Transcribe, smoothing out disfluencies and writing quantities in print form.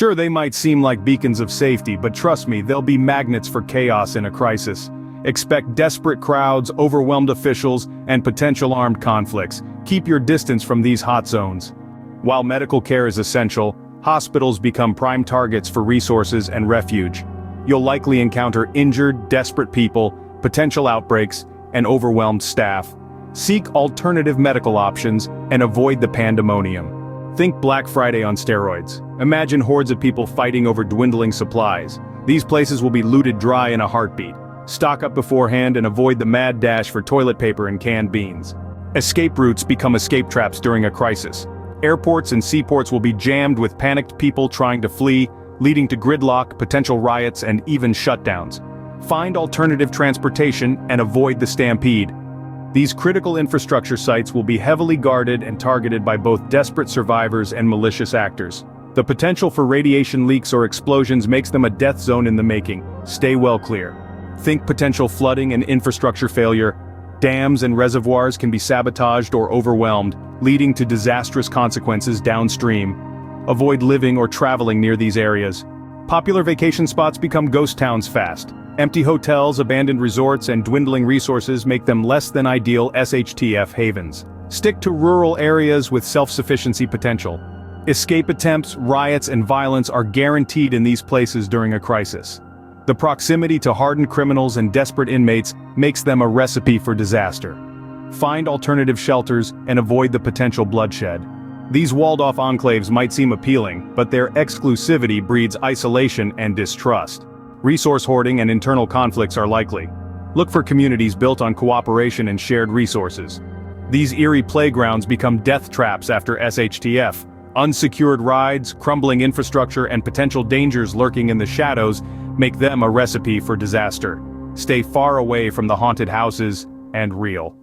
Sure, they might seem like beacons of safety, but trust me, they'll be magnets for chaos in a crisis. Expect desperate crowds, overwhelmed officials, and potential armed conflicts. Keep your distance from these hot zones. While medical care is essential, hospitals become prime targets for resources and refuge. You'll likely encounter injured, desperate people, potential outbreaks, and overwhelmed staff. Seek alternative medical options and avoid the pandemonium. Think Black Friday on steroids. Imagine hordes of people fighting over dwindling supplies. These places will be looted dry in a heartbeat. Stock up beforehand and avoid the mad dash for toilet paper and canned beans. Escape routes become escape traps during a crisis. Airports and seaports will be jammed with panicked people trying to flee, leading to gridlock, potential riots, and even shutdowns. Find alternative transportation and avoid the stampede. These critical infrastructure sites will be heavily guarded and targeted by both desperate survivors and malicious actors. The potential for radiation leaks or explosions makes them a death zone in the making. Stay well clear. Think potential flooding and infrastructure failure. Dams and reservoirs can be sabotaged or overwhelmed, leading to disastrous consequences downstream. Avoid living or traveling near these areas. Popular vacation spots become ghost towns fast. Empty hotels, abandoned resorts, and dwindling resources make them less than ideal SHTF havens. Stick to rural areas with self-sufficiency potential. Escape attempts, riots, and violence are guaranteed in these places during a crisis. The proximity to hardened criminals and desperate inmates makes them a recipe for disaster. Find alternative shelters and avoid the potential bloodshed. These walled-off enclaves might seem appealing, but their exclusivity breeds isolation and distrust. Resource hoarding and internal conflicts are likely. Look for communities built on cooperation and shared resources. These eerie playgrounds become death traps after SHTF. Unsecured rides, crumbling infrastructure, and potential dangers lurking in the shadows make them a recipe for disaster. Stay far away from the haunted houses and real.